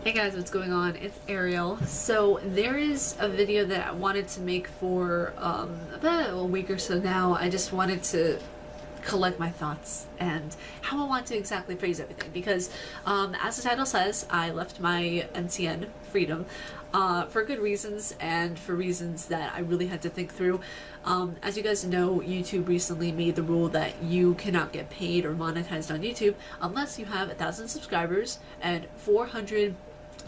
Hey guys, what's going on? It's Ariel. So there is a video that I wanted to make for about a week or so now. I just wanted to collect my thoughts and how I want to exactly phrase everything because as the title says, I left my MCN Freedom for good reasons and for reasons that I really had to think through. As you guys know, YouTube recently made the rule that you cannot get paid or monetized on YouTube unless you have 1,000 subscribers and 400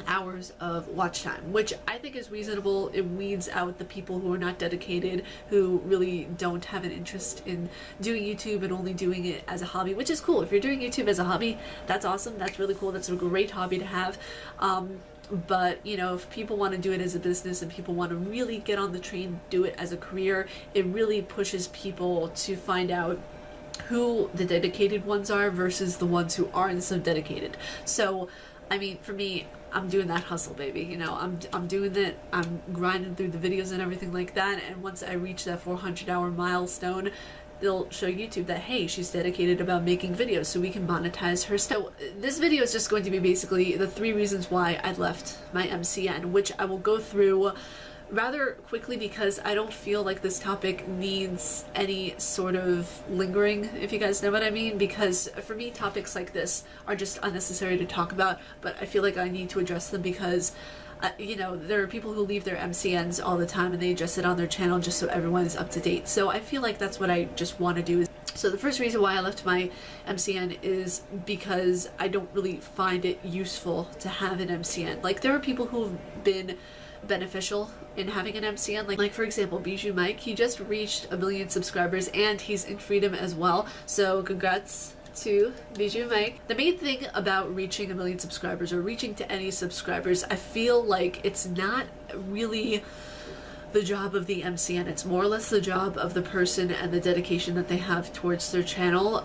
hours of watch time, which I think is reasonable. It weeds out the people who are not dedicated, who really don't have an interest in doing YouTube and only doing it as a hobby, which is cool. If you're doing YouTube as a hobby, that's awesome. That's really cool. That's a great hobby to have. But you know, if people want to do it as a business and people want to really get on the train, do it as a career, it really pushes people to find out who the dedicated ones are versus the ones who aren't so dedicated. So I mean, for me, I'm doing that hustle, baby. You know, I'm doing it. I'm grinding through the videos and everything like that. And once I reach that 400-hour milestone, they'll show YouTube that, hey, she's dedicated about making videos, so we can monetize her. So this video is just going to be basically the 3 reasons why I left my MCN, which I will go through rather quickly because I don't feel like this topic needs any sort of lingering, if you guys know what I mean, because for me topics like this are just unnecessary to talk about, but I feel like I need to address them because you know, there are people who leave their MCNs all the time and they address it on their channel just so everyone is up to date. So I feel like that's what I just want to do. So the first reason why I left my MCN is because I don't really find it useful to have an MCN. Like, there are people who've been beneficial in having an MCN, like for example Bijou Mike. He just reached 1 million subscribers and he's in Freedom as well, so congrats to Bijou Mike. The main thing about reaching 1 million subscribers or reaching to any subscribers, I feel like it's not really the job of the MCN. It's more or less the job of the person and the dedication that they have towards their channel.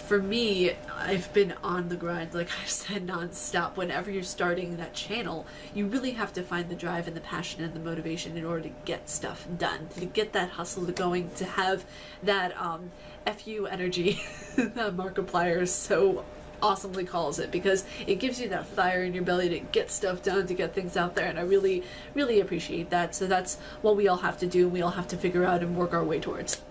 For me, I've been on the grind, like I've said, non-stop. Whenever you're starting that channel, you really have to find the drive and the passion and the motivation in order to get stuff done, to get that hustle going, to have that FU energy that Markiplier so awesomely calls it, because it gives you that fire in your belly to get stuff done, to get things out there, and I really appreciate that. So that's what we all have to do, and we all have to figure out and work our way towards.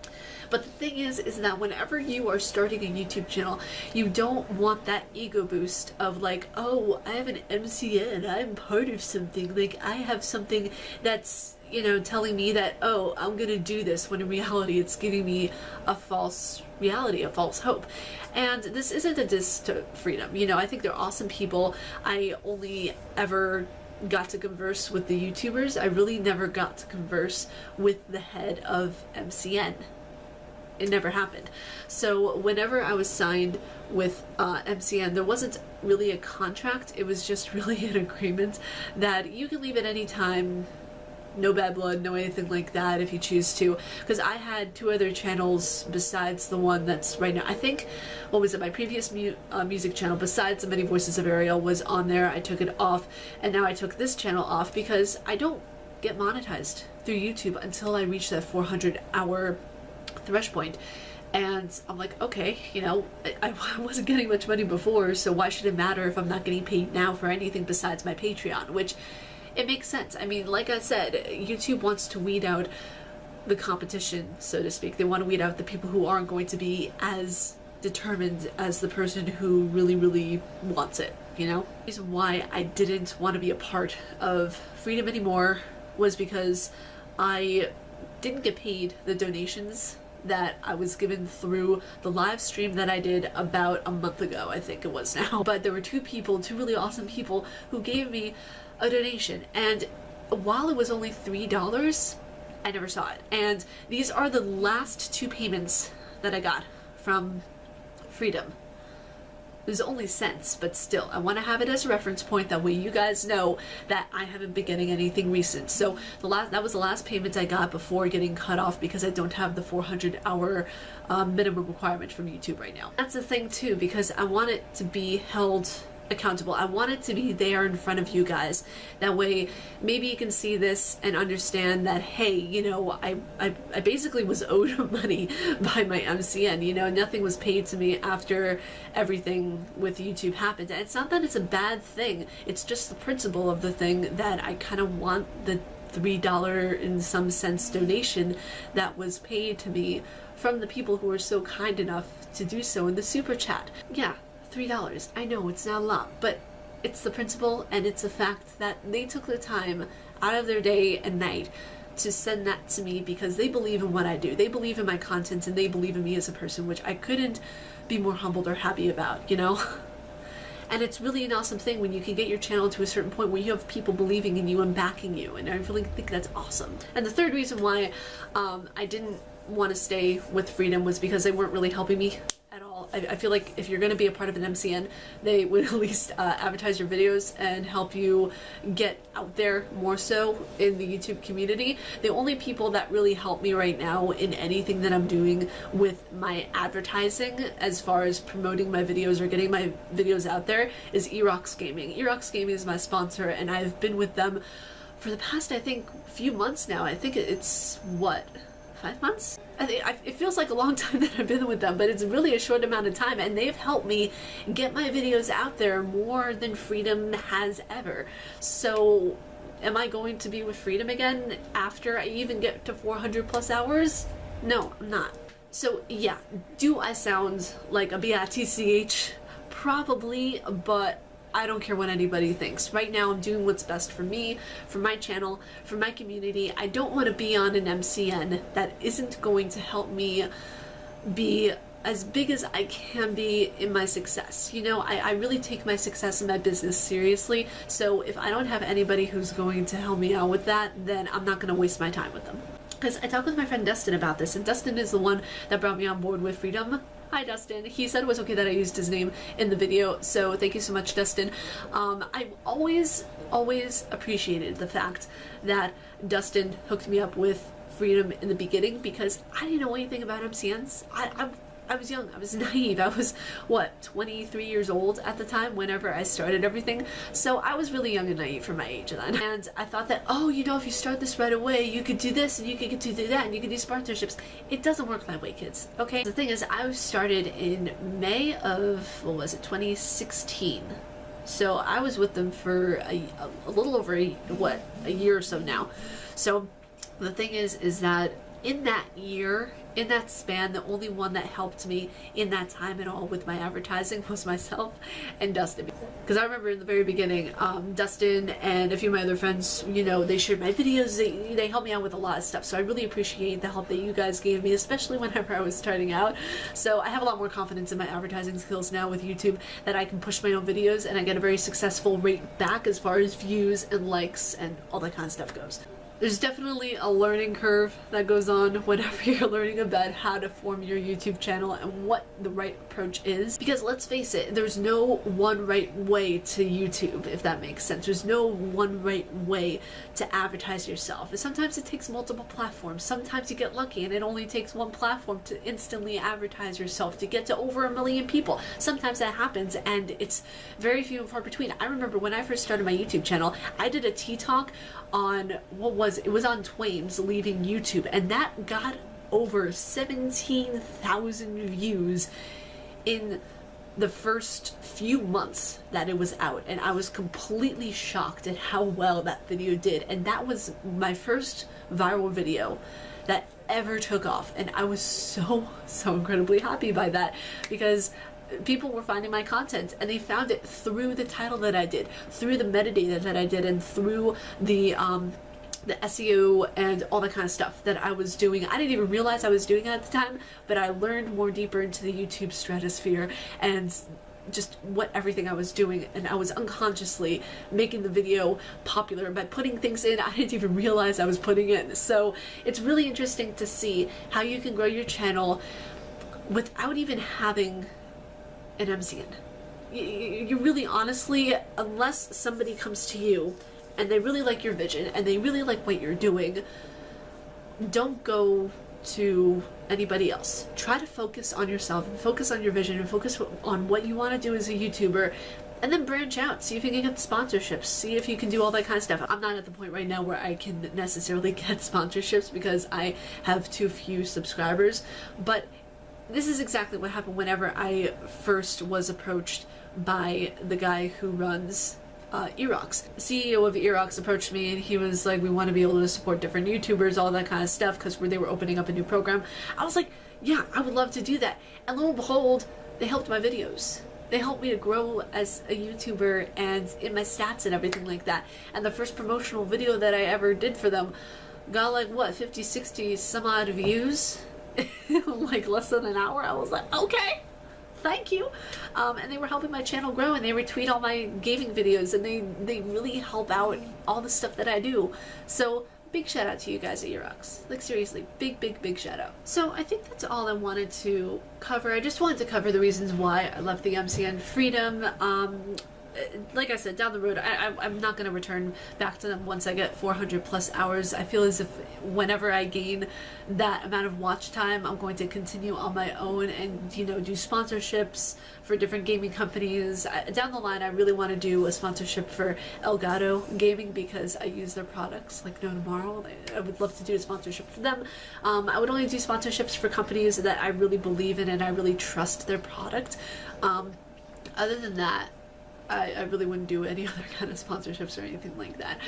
But the thing is that whenever you are starting a YouTube channel, you don't want that ego boost of like, oh, I have an MCN, I'm part of something, like I have something that's, you know, telling me that, oh, I'm gonna do this, when in reality it's giving me a false reality, a false hope. And this isn't a diss to Freedom. You know, I think they're awesome people. I only ever got to converse with the YouTubers. I really never got to converse with the head of MCN. It never happened. So whenever I was signed with MCN, there wasn't really a contract. It was just really an agreement that you can leave at any time. No bad blood, no anything like that if you choose to. Because I had 2 other channels besides the one that's right now. I think, what was it, my previous music channel, besides the Many Voices of Ariel, was on there. I took it off, and now I took this channel off because I don't get monetized through YouTube until I reach that 400-hour threshold point. And I'm like, okay, you know, I wasn't getting much money before, so why should it matter if I'm not getting paid now for anything besides my Patreon, which it makes sense. I mean, like I said, YouTube wants to weed out the competition, so to speak. They want to weed out the people who aren't going to be as determined as the person who really wants it, you know? The reason why I didn't want to be a part of Freedom anymore was because I didn't get paid the donations that I was given through the live stream that I did about a month ago, I think it was now. But there were 2 people, 2 really awesome people, who gave me a donation, and while it was only $3, I never saw it. And these are the last 2 payments that I got from Freedom. There's only cents, but still, I want to have it as a reference point. That way you guys know that I haven't been getting anything recent. So that was the last payment I got before getting cut off because I don't have the 400-hour minimum requirement from YouTube right now. That's the thing too, because I want it to be held accountable. I want it to be there in front of you guys. That way, maybe you can see this and understand that, hey, you know, I basically was owed money by my MCN. You know, nothing was paid to me after everything with YouTube happened. And it's not that it's a bad thing. It's just the principle of the thing that I kind of want the $3 in some sense donation that was paid to me from the people who were so kind enough to do so in the super chat. Yeah, $3. I know it's not a lot, but it's the principle, and it's a fact that they took the time out of their day and night to send that to me because they believe in what I do. They believe in my content, and they believe in me as a person, which I couldn't be more humbled or happy about, you know? And it's really an awesome thing when you can get your channel to a certain point where you have people believing in you and backing you, and I really think that's awesome. And the third reason why I didn't want to stay with Freedom was because they weren't really helping me at all. I feel like if you're going to be a part of an MCN, they would at least advertise your videos and help you get out there more so in the YouTube community. The only people that really help me right now in anything that I'm doing with my advertising as far as promoting my videos or getting my videos out there is Erox Gaming. Erox Gaming is my sponsor, and I've been with them for the past, I think, few months now. I think it's, what, 5 months? It feels like a long time that I've been with them, but it's really a short amount of time, and they've helped me get my videos out there more than Freedom has ever. So am I going to be with Freedom again after I even get to 400 plus hours? No, I'm not. So yeah, do I sound like a bitch? Probably, but I don't care what anybody thinks. Right now I'm doing what's best for me, for my channel, for my community. I don't want to be on an MCN that isn't going to help me be as big as I can be in my success. You know, I really take my success in my business seriously, so if I don't have anybody who's going to help me out with that, then I'm not going to waste my time with them. Because I talked with my friend Dustin about this, and Dustin is the one that brought me on board with Freedom. Hi Dustin. He said it was okay that I used his name in the video, so thank you so much, Dustin. I've always appreciated the fact that Dustin hooked me up with Freedom in the beginning because I didn't know anything about MCNs. I was young, I was naive. I was, what, 23 years old at the time whenever I started everything. So I was really young and naive for my age then. And I thought that, oh, you know, if you start this right away, you could do this and you could do that and you could do sponsorships. It doesn't work that way, kids, okay? The thing is, I started in May of, what was it, 2016. So I was with them for a little over, a year or so now. So the thing is that in that year, in that span, the only one that helped me in that time at all with my advertising was myself and Dustin. Because I remember in the very beginning, Dustin and a few of my other friends, you know, they shared my videos, they helped me out with a lot of stuff. So I really appreciate the help that you guys gave me, especially whenever I was starting out. So I have a lot more confidence in my advertising skills now with YouTube, that I can push my own videos and I get a very successful rate back as far as views and likes and all that kind of stuff goes. There's definitely a learning curve that goes on whenever you're learning about how to form your YouTube channel and what the right approach is. Because let's face it, there's no one right way to YouTube, if that makes sense. There's no one right way to advertise yourself. And sometimes it takes multiple platforms. Sometimes you get lucky and it only takes one platform to instantly advertise yourself to get to over 1 million people. Sometimes that happens and it's very few and far between. I remember when I first started my YouTube channel, I did a tea talk on it was on Twain's leaving YouTube, and that got over 17,000 views in the first few months that it was out, and I was completely shocked at how well that video did. And that was my first viral video that ever took off, and I was so incredibly happy by that, because people were finding my content and they found it through the title that I did, through the metadata that I did, and through the SEO and all that kind of stuff that I was doing. I didn't even realize I was doing it at the time, but I learned more deeper into the YouTube stratosphere and just what everything I was doing, and I was unconsciously making the video popular by putting things in I didn't even realize I was putting in. So it's really interesting to see how you can grow your channel without even having an MCN. You really, honestly, unless somebody comes to you and they really like your vision and they really like what you're doing, don't go to anybody else. Try to focus on yourself and focus on your vision and focus on what you want to do as a YouTuber, and then branch out, see if you can get sponsorships, see if you can do all that kind of stuff. I'm not at the point right now where I can necessarily get sponsorships because I have too few subscribers, but this is exactly what happened whenever I first was approached by the guy who runs iv'e. The CEO of iv'e approached me and he was like, we want to be able to support different YouTubers, all that kind of stuff, because they were opening up a new program. I was like, yeah, I would love to do that. And lo and behold, they helped my videos. They helped me to grow as a YouTuber and in my stats and everything like that. And the first promotional video that I ever did for them got like, what, 50, 60 some odd views in like less than an hour. I was like, okay, thank you. And they were helping my channel grow, and they retweet all my gaming videos, and they really help out all the stuff that I do. So big shout out to you guys at iv'e. Like seriously, big shout out. So I think that's all I wanted to cover. I just wanted to cover the reasons why I left the MCN Freedom. Like I said, down the road, I'm not going to return back to them once I get 400 plus hours. I feel as if whenever I gain that amount of watch time, I'm going to continue on my own and, you know, do sponsorships for different gaming companies. Down the line, I really want to do a sponsorship for Elgato Gaming because I use their products like no tomorrow. I would love to do a sponsorship for them. I would only do sponsorships for companies that I really believe in and I really trust their product. Other than that, I really wouldn't do any other kind of sponsorships or anything like that.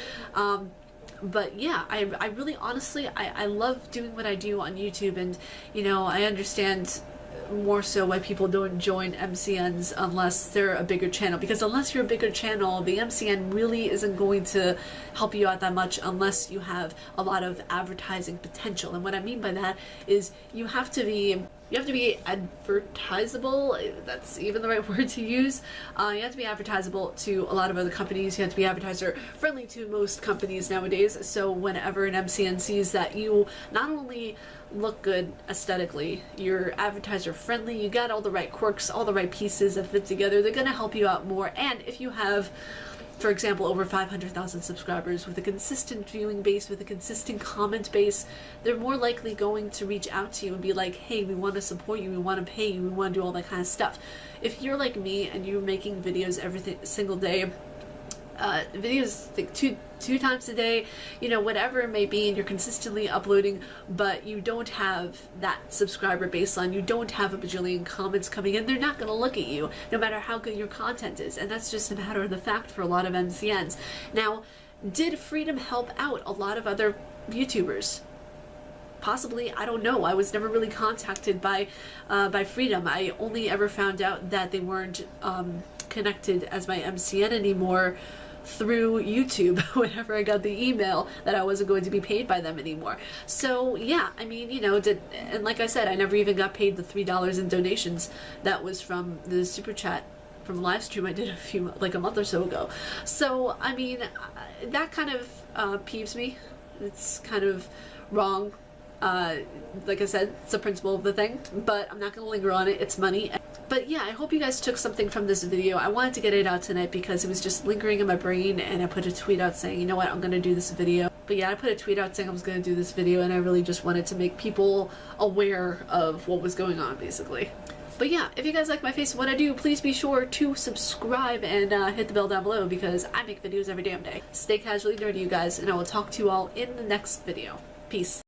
But yeah, I really honestly, I love doing what I do on YouTube, and you know, I understand more so why people don't join MCNs unless they're a bigger channel, because unless you're a bigger channel, the MCN really isn't going to help you out that much unless you have a lot of advertising potential. And what I mean by that is you have to be advertisable. That's even the right word to use. You have to be advertisable to a lot of other companies. You have to be advertiser friendly to most companies nowadays. So whenever an MCN sees that you not only look good aesthetically, you're advertiser friendly, you got all the right quirks, all the right pieces that fit together, they're gonna help you out more. And if you have, for example, over 500,000 subscribers with a consistent viewing base, with a consistent comment base, they're more likely going to reach out to you and be like, hey, we want to support you, we want to pay you, we want to do all that kind of stuff. If you're like me and you're making videos every single day, videos like two times a day, you know, whatever it may be, and you're consistently uploading, but you don't have that subscriber baseline, you don't have a bajillion comments coming in, they're not going to look at you no matter how good your content is. And that's just a matter of the fact for a lot of MCNs. Now, did Freedom help out a lot of other YouTubers? Possibly, I don't know. I was never really contacted by Freedom. I only ever found out that they weren't connected as my MCN anymore through YouTube whenever I got the email that I wasn't going to be paid by them anymore. So yeah, I mean, you know, and like I said, I never even got paid the $3 in donations that was from the super chat from a live stream I did like a month or so ago. So I mean, that kind of peeves me. It's kind of wrong. Like I said, it's the principle of the thing, but I'm not going to linger on it. It's money. But yeah, I hope you guys took something from this video. I wanted to get it out tonight because it was just lingering in my brain, and I put a tweet out saying, you know what, I'm going to do this video. But yeah, I put a tweet out saying I was going to do this video, and I really just wanted to make people aware of what was going on, basically. But yeah, if you guys like my face and what I do, please be sure to subscribe and hit the bell down below because I make videos every damn day. Stay casually nerdy, you guys, and I will talk to you all in the next video. Peace.